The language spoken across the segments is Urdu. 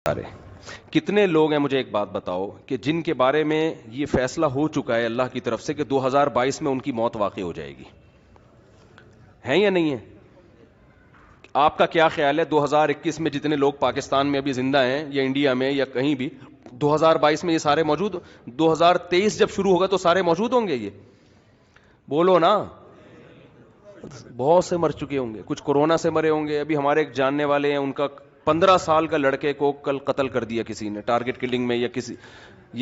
سارے کتنے لوگ ہیں مجھے ایک بات بتاؤ کہ جن کے بارے میں یہ فیصلہ ہو چکا ہے اللہ کی طرف سے کہ 2022 میں ان کی موت واقع ہو جائے گی؟ ہیں یا نہیں ہے؟ آپ کا کیا خیال ہے 2021 میں جتنے لوگ پاکستان میں ابھی زندہ ہیں یا انڈیا میں یا کہیں بھی 2022 میں یہ سارے موجود، 2023 جب شروع ہوگا تو سارے موجود ہوں گے؟ یہ بولو نا. بہت سے مر چکے ہوں گے، کچھ کورونا سے مرے ہوں گے. ابھی ہمارے ایک جاننے والے ہیں، ان کا 15 سال کا لڑکے کو کل قتل کر دیا کسی نے ٹارگٹ کلنگ میں یا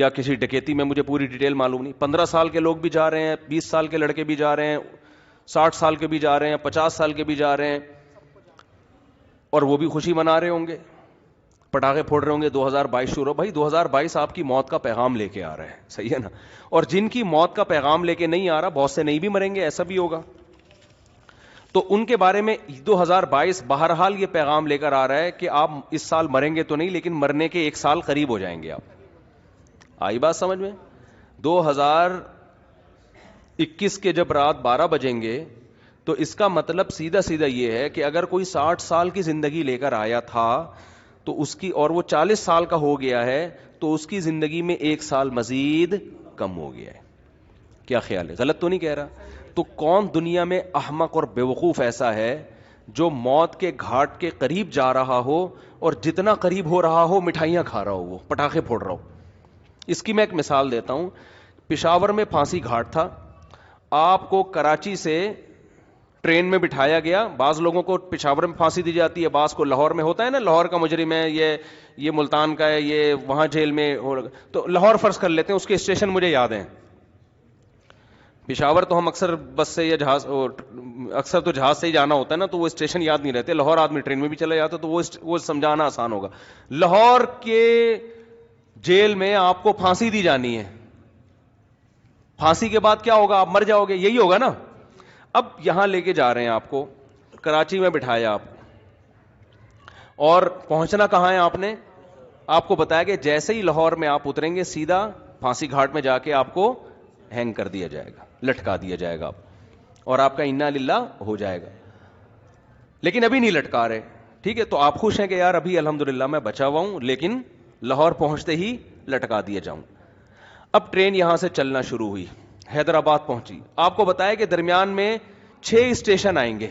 کسی ڈکیتی میں، مجھے پوری ڈیٹیل معلوم نہیں. 15 سال کے لوگ بھی جا رہے ہیں، 20 سال کے لڑکے بھی جا رہے ہیں، 60 سال کے بھی جا رہے ہیں، 50 سال کے بھی جا رہے ہیں، اور وہ بھی خوشی منا رہے ہوں گے، پٹاخے پھوڑ رہے ہوں گے. 2022 شروع. بھائی 2022 آپ کی موت کا پیغام لے کے آ رہا ہے، صحیح ہے نا؟ اور جن کی موت کا پیغام لے کے نہیں آ رہا، بہت سے نہیں بھی مریں گے، ایسا بھی ہوگا. تو ان کے بارے میں 2022 بہرحال یہ پیغام لے کر آ رہا ہے کہ آپ اس سال مریں گے تو نہیں، لیکن مرنے کے 1 سال قریب ہو جائیں گے آپ. آئی بات سمجھ میں؟ 2021 کے جب رات 12 بجیں گے تو اس کا مطلب سیدھا سیدھا یہ ہے کہ اگر کوئی 60 سال کی زندگی لے کر آیا تھا تو اس کی، اور وہ 40 سال کا ہو گیا ہے، تو اس کی زندگی میں 1 سال مزید کم ہو گیا ہے. کیا خیال ہے؟ غلط تو نہیں کہہ رہا؟ تو کون دنیا میں احمق اور بیوقوف ایسا ہے جو موت کے گھاٹ کے قریب جا رہا ہو اور جتنا قریب ہو رہا ہو مٹھائیاں کھا رہا ہو، وہ پٹاخے پھوڑ رہا ہو؟ اس کی میں ایک مثال دیتا ہوں. پشاور میں پھانسی گھاٹ تھا، آپ کو کراچی سے ٹرین میں بٹھایا گیا. بعض لوگوں کو پشاور میں پھانسی دی جاتی ہے، بعض کو لاہور میں ہوتا ہے نا، لاہور کا مجرم ہے یہ ملتان کا ہے، یہ وہاں جیل میں تو لاہور فرض کر لیتے ہیں. اس کے اسٹیشن مجھے یاد ہیں. پشاور تو ہم اکثر بس سے یا جہاز، اکثر تو جہاز سے ہی جانا ہوتا ہے نا، تو وہ اسٹیشن یاد نہیں رہتے. لاہور آدمی ٹرین میں بھی چلا جاتا تو وہ سمجھانا آسان ہوگا. لاہور کے جیل میں آپ کو پھانسی دی جانی ہے. پھانسی کے بعد کیا ہوگا؟ آپ مر جاؤ گے، یہی ہوگا نا. اب یہاں لے کے جا رہے ہیں آپ کو، کراچی میں بٹھایا آپ، اور پہنچنا کہاں ہے؟ آپ کو بتایا کہ جیسے ہی لاہور میں آپ اتریں گے سیدھا پھانسی گھاٹ میں جا کے آپ کو ہینگ کر دیا جائے گا، لٹکا دیا جائے گا، اور آپ کا انا للہ ہو جائے گا. لیکن ابھی نہیں لٹکا رہے، ٹھیک ہے؟ تو آپ خوش ہیں کہ یار ابھی الحمدللہ میں بچا ہوا ہوں، لیکن لاہور پہنچتے ہی لٹکا دیا جاؤں. اب ٹرین یہاں سے چلنا شروع ہوئی، حیدرآباد پہنچی. آپ کو بتایا کہ درمیان میں 6 اسٹیشن آئیں گے.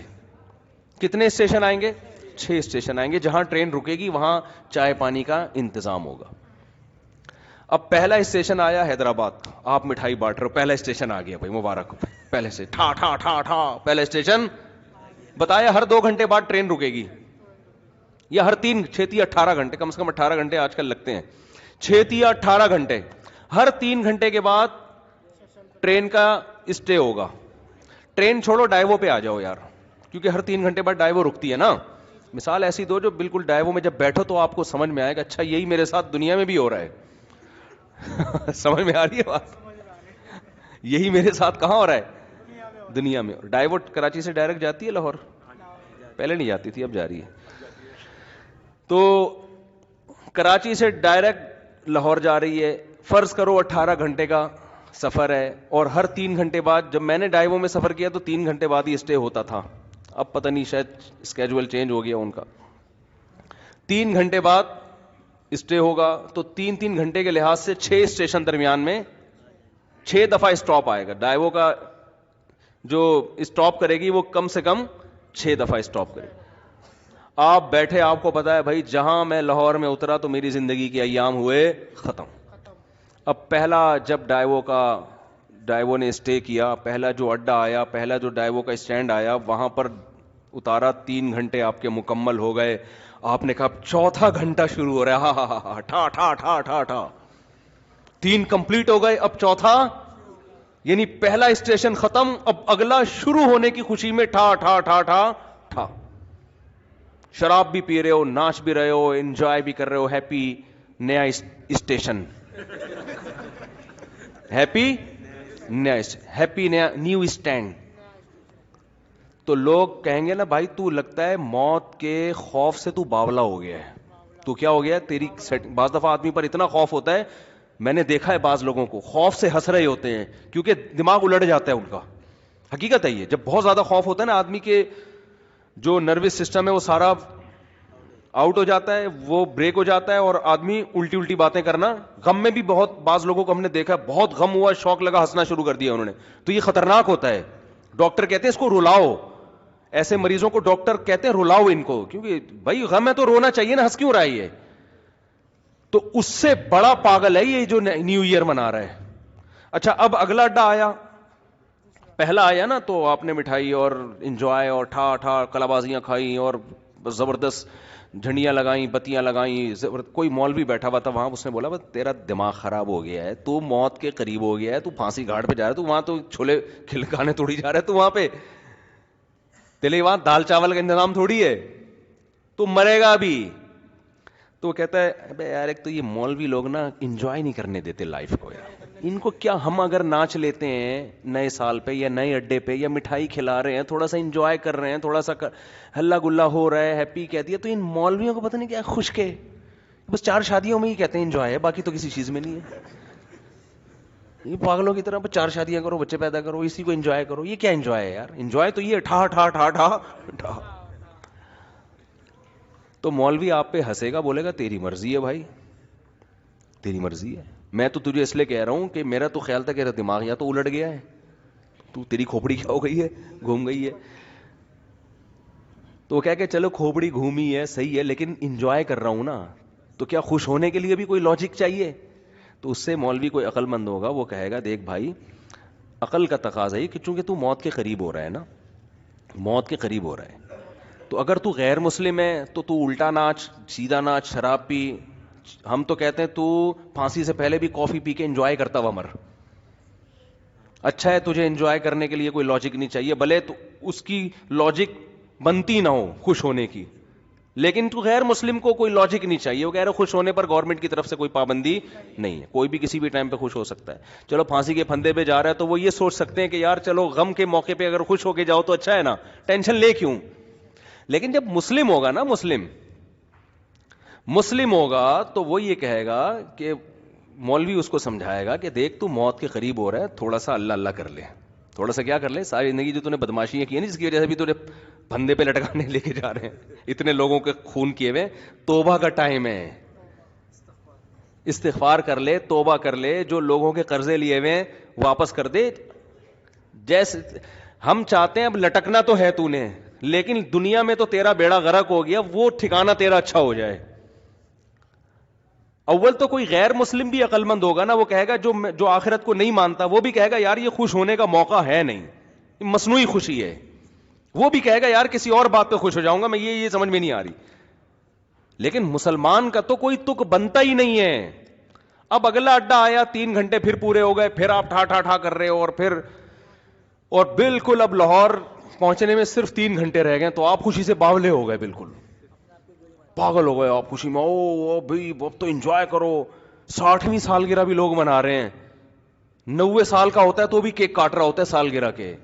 کتنے اسٹیشن آئیں گے؟ 6 اسٹیشن آئیں گے. جہاں ٹرین رکے گی وہاں چائے پانی کا انتظام ہوگا. اب پہلا اسٹیشن آیا حیدرآباد، آپ مٹھائی بانٹ رہے ہو، پہلا اسٹیشن آ گیا بھائی، مبارک ہو. پہلے سے ٹھا ٹھا ٹھا ٹھا پہلا اسٹیشن. بتایا ہر 2 گھنٹے بعد ٹرین رکے گی، یا ہر 18 گھنٹے، کم سے کم 18 گھنٹے آج کل لگتے ہیں، 18 گھنٹے. ہر 3 گھنٹے کے بعد ٹرین کا اسٹے ہوگا. ٹرین چھوڑو، ڈائیو پہ آ جاؤ یار، کیونکہ ہر 3 گھنٹے بعد ڈائیو رکتی ہے نا. مثال ایسی دو جو بالکل ڈائیو میں جب بیٹھو تو آپ کو سمجھ میں آئے گا اچھا یہی میرے ساتھ دنیا میں بھی ہو رہا ہے. سمجھ میں آ رہی ہے بات؟ یہی میرے ساتھ کہاں ہو رہا ہے؟ دنیا میں. ڈائیو کراچی سے ڈائریکٹ جاتی ہے لاہور؟ پہلے نہیں جاتی تھی، اب جا رہی ہے. تو کراچی سے ڈائریکٹ لاہور جا رہی ہے. فرض کرو 18 گھنٹے کا سفر ہے، اور ہر 3 گھنٹے بعد، جب میں نے ڈائیو میں سفر کیا تو 3 گھنٹے بعد ہی اسٹے ہوتا تھا. اب پتہ نہیں شاید اسکیجول چینج ہو گیا ان کا. 3 گھنٹے بعد اسٹے ہوگا، تو 3 گھنٹے کے لحاظ سے 6 اسٹیشن درمیان میں 6 دفعہ اسٹاپ آئے گا. ڈائیو کا جو اسٹاپ کرے گی وہ کم سے کم 6 دفعہ اسٹاپ کرے گی. آپ بیٹھے، آپ کو پتا ہے بھائی جہاں میں لاہور میں اترا تو میری زندگی کے ایام ہوئے ختم. اب پہلا جب ڈائیو نے اسٹے کیا، پہلا جو اڈا آیا، پہلا جو ڈائیو کا اسٹینڈ آیا، وہاں پر اتارا. 3 گھنٹے آپ کے مکمل ہو گئے. آپ نے کہا 4تھا گھنٹہ شروع ہو رہا ہے، ہاں ہاں ہاں ٹھا ٹھا ٹھا ٹھا ٹھا. 3 کمپلیٹ ہو گئے، اب 4تھا، یعنی پہلا اسٹیشن ختم، اب اگلا شروع ہونے کی خوشی میں ٹھا ٹھا ٹھا ٹھا ٹھا. شراب بھی پی رہے ہو، ناچ بھی رہے ہو، انجوائے بھی کر رہے ہو. ہیپی نیا اسٹیشن، ہیپی نیا نیو اسٹینڈ. تو لوگ کہیں گے نا بھائی تو لگتا ہے موت کے خوف سے تو باولا ہو گیا ہے. تو کیا ہو گیا تیری؟ بعض دفعہ آدمی پر اتنا خوف ہوتا ہے، میں نے دیکھا ہے بعض لوگوں کو خوف سے ہنس رہے ہوتے ہیں کیونکہ دماغ الٹ جاتا ہے ان کا. حقیقت ہے یہ، جب بہت زیادہ خوف ہوتا ہے نا آدمی کے جو نروس سسٹم ہے وہ سارا آؤٹ ہو جاتا ہے, وہ بریک ہو جاتا ہے, اور آدمی الٹی الٹی باتیں کرنا. غم میں بھی بہت بعض لوگوں کو ہم نے دیکھا, بہت غم ہوا, شوق لگا, ہنسنا شروع کر دیا انہوں نے, تو یہ خطرناک ہوتا ہے. ڈاکٹر کہتے ہیں اس کو رلاؤ, ایسے مریضوں کو ڈاکٹر کہتے ہیں رلاؤ ان کو, کیونکہ بھائی غم ہے تو رونا چاہیے نا, ہنس کیوں رہا ہے یہ؟ تو اس سے بڑا پاگل ہے یہ جو نیو ایئر منا رہا ہے. اچھا اب اگلا اڈا آیا, پہلا آیا نا تو آپ نے مٹھائی اور انجوائے اور ٹھا ٹھا کلابازیاں کھائی اور زبردست جھنڈیاں لگائیں, بتیاں لگائیں. کوئی مولوی بیٹھا ہوا تھا وہاں, اس نے بولا بس تیرا دماغ خراب ہو گیا ہے, تو موت کے قریب ہو گیا ہے, تو پھانسی گھاٹ پہ جا رہا ہے, تو وہاں تو چھولے کھلکانے تھوڑی جا رہا ہے, تو وہاں پہ تیرے وہاں دال چاول کا انتظام تھوڑی ہے, تو مرے گا بھی. تو وہ کہتا ہے ابے یار ایک تو یہ مولوی لوگ نا انجوائے نہیں کرنے دیتے لائف کو یار, ان کو کیا, ہم اگر ناچ لیتے ہیں نئے سال پہ یا نئے اڈے پہ یا مٹھائی کھلا رہے ہیں, تھوڑا سا انجوائے کر رہے ہیں, تھوڑا سا ہلا گلا ہو رہا ہے, ہیپی کہتی ہے, تو ان مولویوں کو پتہ نہیں کیا خشک ہے, بس 4 شادیوں میں ہی کہتے ہیں انجوائے ہے, باقی تو کسی چیز میں نہیں ہے. یہ پاگلوں کی طرح 4 شادیاں کرو, بچے پیدا کرو, اسی کو انجوائے کرو. یہ کیا انجوائے ہے یار؟ انجوائے تو یہ ٹھا ٹھا ٹھا ٹھا ٹھا. تو مولوی آپ پہ ہنسے گا, بولے گا تیری مرضی ہے بھائی, تیری مرضی ہے, میں تو تجھے اس لیے کہہ رہا ہوں کہ میرا تو خیال تھا کہ دماغ یا تو الٹ گیا ہے, تو تیری کھوپڑی کیا ہو گئی ہے, گھوم گئی ہے. تو وہ کہہ کہ چلو کھوپڑی گھومی ہے صحیح ہے, لیکن انجوائے کر رہا ہوں نا, تو کیا خوش ہونے کے لیے بھی کوئی لاجک چاہیے؟ تو اس سے مولوی کوئی عقل مند ہوگا, وہ کہے گا دیکھ بھائی عقل کا تقاضا ہے کہ چونکہ تو موت کے قریب ہو رہا ہے نا, موت کے قریب ہو رہا ہے, تو اگر تو غیر مسلم ہے تو الٹا ناچ, سیدھا ناچ, شراب پی. ہم تو کہتے ہیں تو پھانسی سے پہلے بھی کافی پی کے انجوائے کرتا ہوا مر. اچھا ہے, تجھے انجوائے کرنے کے لیے کوئی لاجک نہیں چاہیے, بھلے تو اس کی لاجک بنتی نہ ہو خوش ہونے کی, لیکن تو غیر مسلم کو کوئی لاجک نہیں چاہیے. وہ کہہ رہے خوش ہونے پر گورنمنٹ کی طرف سے کوئی پابندی نہیں ہے, کوئی بھی کسی بھی ٹائم پہ خوش ہو سکتا ہے. چلو پھانسی کے پھندے پہ جا رہا ہے تو وہ یہ سوچ سکتے ہیں کہ یار چلو غم کے موقع پہ اگر خوش ہو کے جاؤ تو اچھا ہے نا, ٹینشن لے کیوں. لیکن جب مسلم ہوگا نا, مسلم ہوگا تو وہ یہ کہے گا کہ مولوی اس کو سمجھائے گا کہ دیکھ تو موت کے قریب ہو رہا ہے, تھوڑا سا اللہ اللہ کر لے, تھوڑا سا کیا کر لے, ساری زندگی جو تو نے بدماشیاں کی ہیں جس کی وجہ سے بھی تو پھندے پہ لٹکانے لے کے جا رہے ہیں, اتنے لوگوں کے خون کیے ہوئے, توبہ کا ٹائم ہے, استغفار کر لے, توبہ کر لے, جو لوگوں کے قرضے لیے ہوئے واپس کر دے. جیسے ہم چاہتے ہیں اب لٹکنا تو ہے تو نے, لیکن دنیا میں تو تیرا بیڑا غرق ہو گیا, وہ ٹھکانہ تیرا اچھا ہو جائے. اول تو کوئی غیر مسلم بھی عقل مند ہوگا نا, وہ کہے گا جو آخرت کو نہیں مانتا, وہ بھی کہے گا یار یہ خوش ہونے کا موقع ہے نہیں, مصنوعی خوشی ہے. وہ بھی کہے گا یار کسی اور بات پہ خوش ہو جاؤں گا میں, یہ سمجھ میں نہیں آ رہی. لیکن مسلمان کا تو کوئی تک بنتا ہی نہیں ہے. اب اگلا اڈا آیا, 3 گھنٹے پھر پورے ہو گئے, پھر آپ ٹھا ٹھا ٹھا کر رہے ہو, اور بالکل اب لاہور پہنچنے میں صرف 3 گھنٹے رہ گئے, تو آپ خوشی سے باولے ہو گئے, بالکل پاگل ہو گئے آپ خوشی میں. او بھائی اب تو انجوائے کرو, 60ویں سالگرہ بھی لوگ منا رہے ہیں, 90 سال کا ہوتا ہے تو بھی کیک کاٹ رہا ہوتا ہے سالگرہ کے.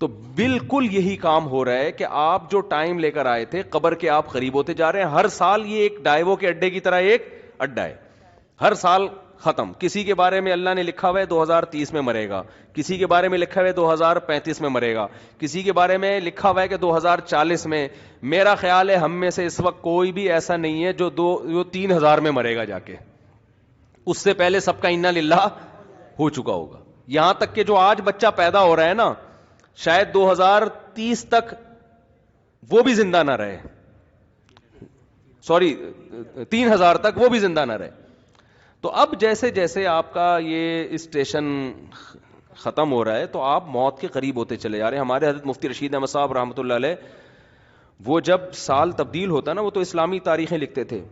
تو بالکل یہی کام ہو رہا ہے کہ آپ جو ٹائم لے کر آئے تھے قبر کے آپ قریب ہوتے جا رہے ہیں. ہر سال یہ ایک ڈائیوو کے اڈے کی طرح ایک اڈا ہے, ہر سال ختم. کسی کے بارے میں اللہ نے لکھا ہوا ہے 2030 میں مرے گا, کسی کے بارے میں لکھا ہوا ہے 2035 میں مرے گا, کسی کے بارے میں لکھا ہوا ہے کہ 2040 میں. میرا خیال ہے ہم میں سے اس وقت کوئی بھی ایسا نہیں ہے جو 3000 میں مرے گا جا کے, اس سے پہلے سب کا انا للہ ہو چکا ہوگا. یہاں تک کہ جو آج بچہ پیدا ہو رہا ہے نا, شاید 2030 تک وہ بھی زندہ نہ رہے, 3000 تک وہ بھی زندہ نہ رہے. تو اب جیسے جیسے آپ کا یہ اسٹیشن ختم ہو رہا ہے تو آپ موت کے قریب ہوتے چلے جا رہے ہیں. ہمارے حضرت مفتی رشید احمد صاحب رحمۃ اللہ علیہ, وہ جب سال تبدیل ہوتا نا, وہ تو اسلامی تاریخیں لکھتے تھے,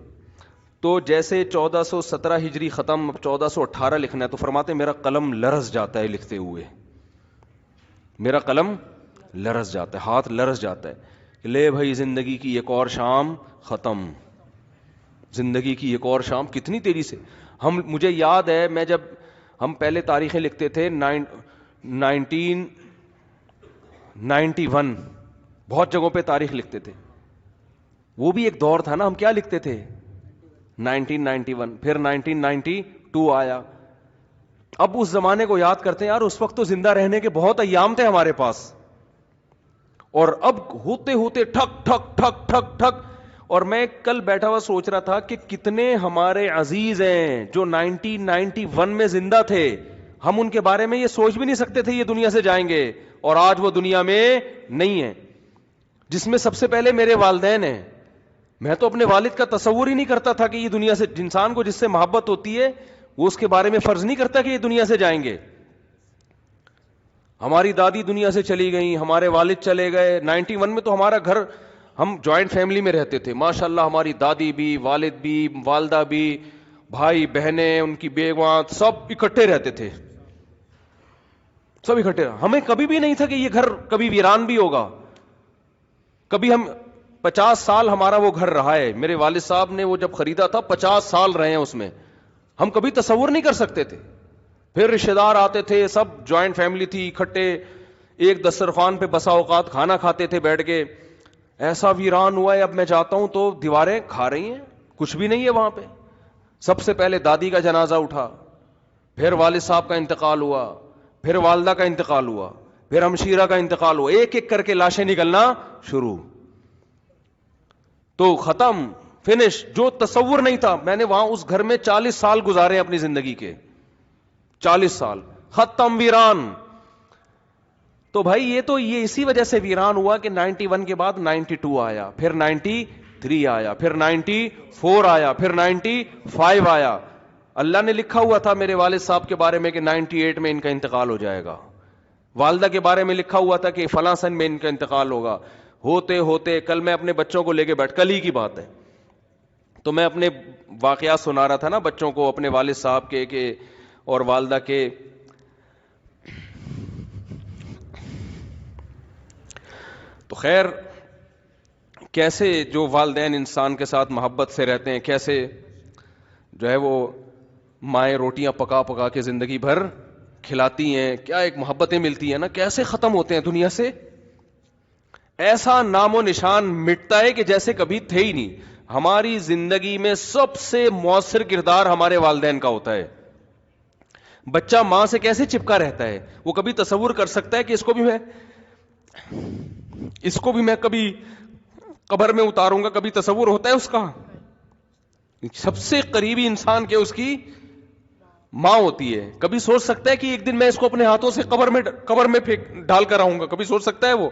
تو جیسے 1417 ہجری ختم, 1418 لکھنا ہے, تو فرماتے میرا قلم لرز جاتا ہے لکھتے ہوئے, میرا قلم لرز جاتا ہے, ہاتھ لرز جاتا ہے, لے بھائی زندگی کی ایک اور شام ختم, زندگی کی ایک اور شام کتنی تیزی سے. مجھے یاد ہے میں جب ہم پہلے تاریخیں لکھتے تھے 1991, بہت جگہوں پہ تاریخ لکھتے تھے, وہ بھی ایک دور تھا نا. ہم کیا لکھتے تھے 1991, پھر 1992 آیا. اب اس زمانے کو یاد کرتے ہیں, یار اس وقت تو زندہ رہنے کے بہت ایام تھے ہمارے پاس, اور اب ہوتے ہوتے ٹھک ٹھک ٹھک ٹھک ٹھک, اور میں کل بیٹھا ہوا سوچ رہا تھا کہ کتنے ہمارے عزیز ہیں جو 1991 میں زندہ تھے, ہم ان کے بارے میں یہ سوچ بھی نہیں سکتے تھے یہ دنیا سے جائیں گے, اور آج وہ دنیا میں نہیں ہیں, جس میں سب سے پہلے میرے والدین ہیں. میں تو اپنے والد کا تصور ہی نہیں کرتا تھا کہ یہ دنیا سے, انسان کو جس سے محبت ہوتی ہے وہ اس کے بارے میں فرض نہیں کرتا کہ یہ دنیا سے جائیں گے. ہماری دادی دنیا سے چلی گئیں, ہمارے والد چلے گئے. 91 میں تو ہمارا گھر, ہم جوائنٹ فیملی میں رہتے تھے ماشاءاللہ, ہماری دادی بھی, والد بھی, والدہ بھی, بھائی بہنیں, ان کی بیویاں, سب اکٹھے رہتے تھے, سب اکٹھے. ہمیں کبھی بھی نہیں تھا کہ یہ گھر کبھی ویران بھی ہوگا. کبھی ہم 50 سال ہمارا وہ گھر رہا ہے, میرے والد صاحب نے وہ جب خریدا تھا 50 سال رہے ہیں اس میں, ہم کبھی تصور نہیں کر سکتے تھے. پھر رشتے دار آتے تھے, سب جوائنٹ فیملی تھی, اکٹھے ایک دسترخوان پہ بسا اوقات کھانا کھاتے تھے بیٹھ کے. ایسا ویران ہوا ہے, اب میں جاتا ہوں تو دیواریں کھا رہی ہیں, کچھ بھی نہیں ہے وہاں پہ. سب سے پہلے دادی کا جنازہ اٹھا, پھر والد صاحب کا انتقال ہوا, پھر والدہ کا انتقال ہوا, پھر ہمشیرہ کا انتقال ہوا, ایک ایک کر کے لاشیں نکلنا شروع. تو ختم, فنش. جو تصور نہیں تھا, میں نے وہاں اس گھر میں 40 سال گزارے اپنی زندگی کے, 40 سال, ختم, ویران. تو بھائی یہ تو یہ اسی وجہ سے ویران ہوا کہ 91 کے بعد 92 آیا, پھر 93 آیا, پھر 94 آیا, پھر 95 آیا. اللہ نے لکھا ہوا تھا میرے والد صاحب کے بارے میں کہ 98 میں ان کا انتقال ہو جائے گا. والدہ کے بارے میں لکھا ہوا تھا کہ فلاں سن میں ان کا انتقال ہوگا. ہوتے ہوتے کل میں اپنے بچوں کو لے کے کل ہی کی بات ہے, تو میں اپنے واقعات سنا رہا تھا نا بچوں کو, اپنے والد صاحب کے اور والدہ کے. تو خیر, کیسے جو والدین انسان کے ساتھ محبت سے رہتے ہیں, کیسے جو ہے وہ مائیں روٹیاں پکا پکا کے زندگی بھر کھلاتی ہیں, کیا ایک محبتیں ملتی ہیں نا, کیسے ختم ہوتے ہیں دنیا سے. ایسا نام و نشان مٹتا ہے کہ جیسے کبھی تھے ہی نہیں. ہماری زندگی میں سب سے مؤثر کردار ہمارے والدین کا ہوتا ہے. بچہ ماں سے کیسے چپکا رہتا ہے, وہ کبھی تصور کر سکتا ہے کہ اس کو بھی میں کبھی قبر میں اتاروں گا, کبھی تصور ہوتا ہے اس کا. سب سے قریبی انسان کے اس کی ماں ہوتی ہے. کبھی سوچ سکتا ہے کہ ایک دن میں اس کو اپنے ہاتھوں سے قبر میں ڈال کر آؤں گا, کبھی سوچ سکتا ہے وہ؟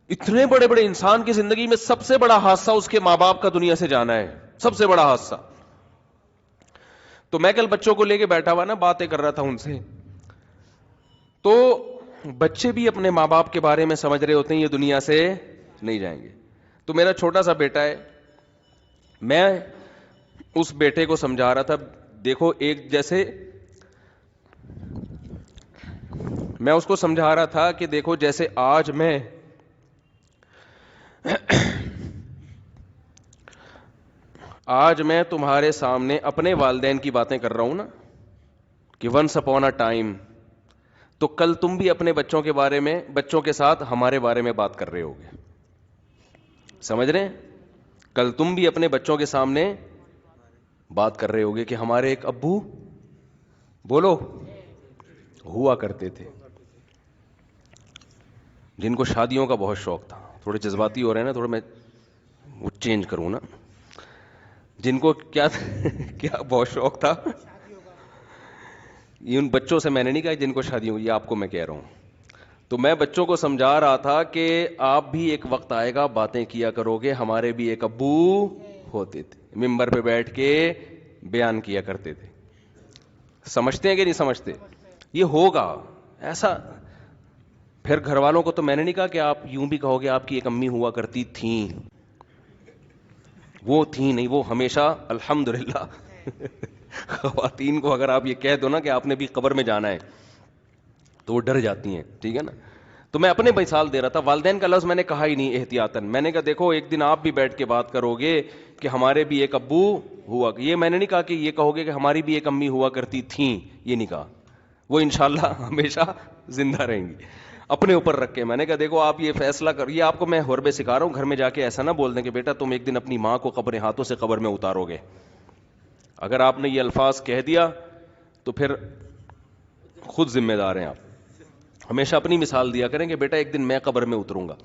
اتنے بڑے بڑے انسان کی زندگی میں سب سے بڑا حادثہ اس کے ماں باپ کا دنیا سے جانا ہے, سب سے بڑا حادثہ. تو میں کل بچوں کو لے کے بیٹھا ہوا نا, باتیں کر رہا تھا ان سے, تو بچے بھی اپنے ماں باپ کے بارے میں سمجھ رہے ہوتے ہیں یہ دنیا سے نہیں جائیں گے. تو میرا چھوٹا سا بیٹا ہے, میں اس بیٹے کو سمجھا رہا تھا, دیکھو ایک جیسے میں اس کو سمجھا رہا تھا کہ دیکھو جیسے آج میں تمہارے سامنے اپنے والدین کی باتیں کر رہا ہوں نا کہ ونس اپون اے ٹائم, تو کل تم بھی اپنے بچوں کے بارے میں, بچوں کے ساتھ ہمارے بارے میں بات کر رہے ہوگے, سمجھ رہے ہیں؟ کل تم بھی اپنے بچوں کے سامنے بات کر رہے ہوگے کہ ہمارے ایک ابو, بولو, ہوا کرتے تھے جن کو شادیوں کا بہت شوق تھا. تھوڑے جذباتی ہو رہے ہیں نا, تھوڑا میں وہ چینج کروں نا. جن کو کیا بہت شوق تھا, یہ ان بچوں سے میں نے نہیں کہا جن کو شادیوں, یہ آپ کو میں کہہ رہا ہوں. تو میں بچوں کو سمجھا رہا تھا کہ آپ بھی ایک وقت آئے گا باتیں کیا کرو گے, ہمارے بھی ایک ابو ہوتے تھے, ممبر پہ بیٹھ کے بیان کیا کرتے تھے. سمجھتے ہیں کہ نہیں سمجھتے؟ یہ ہوگا ایسا. پھر گھر والوں کو تو میں نے نہیں کہا کہ آپ یوں بھی کہو گے آپ کی ایک امی ہوا کرتی تھیں, وہ تھیں نہیں, وہ ہمیشہ الحمدللہ. خواتین کو اگر آپ یہ کہہ دو نا کہ آپ نے بھی قبر میں جانا ہے تو وہ ڈر جاتی ہیں, ٹھیک ہے نا. تو میں اپنے مثال دے رہا تھا, والدین کا لفظ میں نے کہا ہی نہیں احتیاطاً. میں نے کہا دیکھو ایک دن آپ بھی بیٹھ کے بات کرو گے کہ ہمارے بھی ایک ابو ہوا, یہ میں نے نہیں کہا کہ یہ کہو گے کہ ہماری بھی ایک امی ہوا کرتی تھیں, یہ نہیں کہا. وہ انشاءاللہ ہمیشہ زندہ رہیں گی. اپنے اوپر رکھ کے میں نے کہا دیکھو آپ یہ فیصلہ کر, یہ آپ کو میں حربے سکھا رہا ہوں, گھر میں جا کے ایسا نہ بول دیں کہ بیٹا تم ایک دن اپنی ماں کو ہاتھوں سے قبر میں اتارو گے. اگر آپ نے یہ الفاظ کہہ دیا تو پھر خود ذمہ دار ہیں آپ. ہمیشہ اپنی مثال دیا کریں کہ بیٹا ایک دن میں قبر میں اتروں گا.